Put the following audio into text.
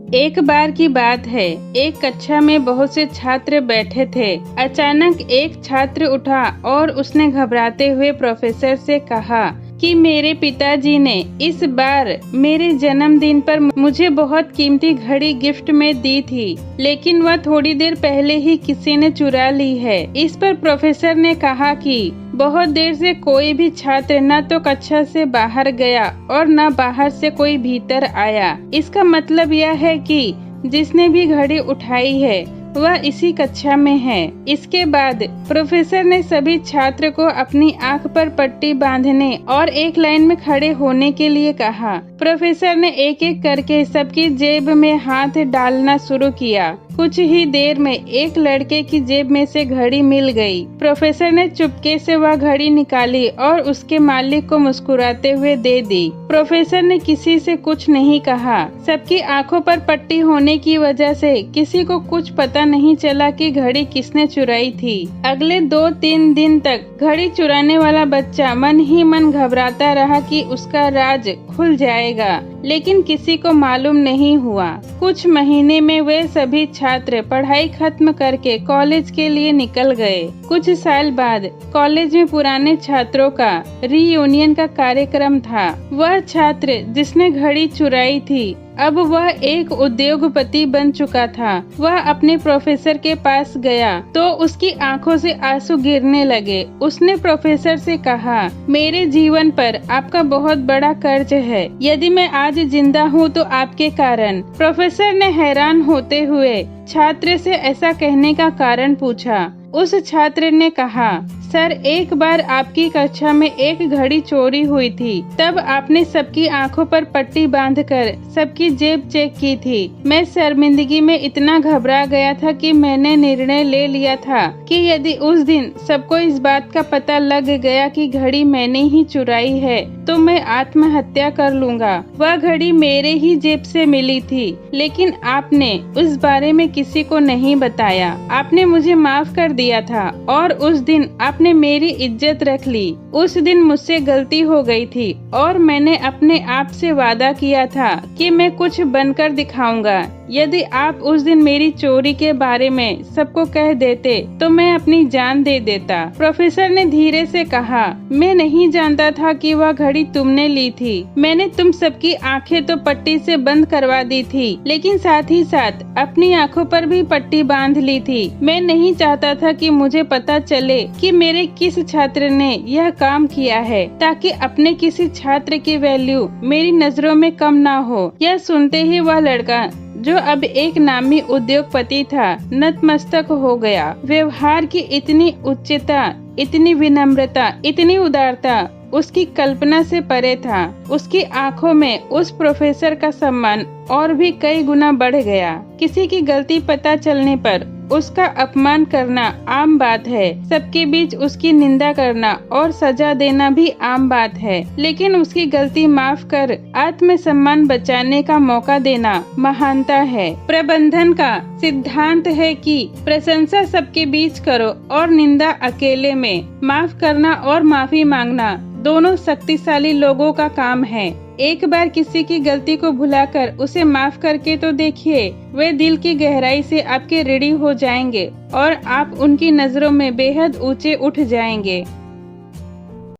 एक बार की बात है, एक कक्षा में बहुत से छात्र बैठे थे। अचानक एक छात्र उठा और उसने घबराते हुए प्रोफेसर से कहा कि मेरे पिताजी ने इस बार मेरे जन्मदिन पर मुझे बहुत कीमती घड़ी गिफ्ट में दी थी, लेकिन वह थोड़ी देर पहले ही किसी ने चुरा ली है। इस पर प्रोफेसर ने कहा कि बहुत देर से कोई भी छात्र न तो कक्षा से बाहर गया और न बाहर से कोई भीतर आया। इसका मतलब यह है कि जिसने भी घड़ी उठाई है वह इसी कक्षा में है। इसके बाद प्रोफेसर ने सभी छात्र को अपनी आंख पर पट्टी बांधने और एक लाइन में खड़े होने के लिए कहा। प्रोफेसर ने एक एक करके सबकी जेब में हाथ डालना शुरू किया। कुछ ही देर में एक लड़के की जेब में से घड़ी मिल गई। प्रोफेसर ने चुपके से वह घड़ी निकाली और उसके मालिक को मुस्कुराते हुए दे दी। प्रोफेसर ने किसी से कुछ नहीं कहा। सबकी आंखों पर पट्टी होने की वजह से किसी को कुछ पता नहीं चला कि घड़ी किसने चुराई थी। अगले 2-3 दिन तक घड़ी चुराने वाला बच्चा मन ही मन घबराता रहा कि उसका राज खुल जाएगा, लेकिन किसी को मालूम नहीं हुआ। कुछ महीने में वे सभी छात्र पढ़ाई खत्म करके कॉलेज के लिए निकल गए। कुछ साल बाद कॉलेज में पुराने छात्रों का रीयूनियन का कार्यक्रम था। वह छात्र जिसने घड़ी चुराई थी अब वह एक उद्योगपति बन चुका था। वह अपने प्रोफेसर के पास गया तो उसकी आंखों से आंसू गिरने लगे। उसने प्रोफेसर से कहा, मेरे जीवन पर आपका बहुत बड़ा कर्ज है। यदि मैं आज जिंदा हूँ तो आपके कारण। प्रोफेसर ने हैरान होते हुए छात्र से ऐसा कहने का कारण पूछा। उस छात्र ने कहा, सर, एक बार आपकी कक्षा में एक घड़ी चोरी हुई थी। तब आपने सबकी आंखों पर पट्टी बांधकर सबकी जेब चेक की थी। मैं शर्मिंदगी में इतना घबरा गया था कि मैंने निर्णय ले लिया था कि यदि उस दिन सबको इस बात का पता लग गया कि घड़ी मैंने ही चुराई है तो मैं आत्महत्या कर लूंगा। वह घड़ी मेरे ही जेब से मिली थी, लेकिन आपने उस बारे में किसी को नहीं बताया। आपने मुझे माफ कर दिया था और उस दिन आपने मेरी इज्जत रख ली। उस दिन मुझसे गलती हो गई थी और मैंने अपने आप से वादा किया था कि मैं कुछ बनकर दिखाऊंगा। यदि आप उस दिन मेरी चोरी के बारे में सबको कह देते तो मैं अपनी जान दे देता। प्रोफेसर ने धीरे से कहा, मैं नहीं जानता था कि वह घड़ी तुमने ली थी। मैंने तुम सबकी आंखें तो पट्टी से बंद करवा दी थी, लेकिन साथ ही साथ अपनी आंखों पर भी पट्टी बांध ली थी। मैं नहीं चाहता था कि मुझे पता चले कि मेरे किस छात्र ने यह काम किया है, ताकि अपने किसी छात्र की वैल्यू मेरी नजरों में कम ना हो। यह सुनते ही वह लड़का जो अब एक नामी उद्योगपति था नतमस्तक हो गया। व्यवहार की इतनी उच्चता, इतनी विनम्रता, इतनी उदारता उसकी कल्पना से परे था। उसकी आंखों में उस प्रोफेसर का सम्मान और भी कई गुना बढ़ गया। किसी की गलती पता चलने पर उसका अपमान करना आम बात है। सबके बीच उसकी निंदा करना और सजा देना भी आम बात है, लेकिन उसकी गलती माफ कर आत्मसम्मान बचाने का मौका देना महानता है। प्रबंधन का सिद्धांत है कि प्रशंसा सबके बीच करो और निंदा अकेले में। माफ करना और माफी मांगना दोनों शक्तिशाली लोगों का काम है। एक बार किसी की गलती को भुलाकर उसे माफ करके तो देखिए, वे दिल की गहराई से आपके ऋणी हो जाएंगे और आप उनकी नजरों में बेहद ऊंचे उठ जाएंगे।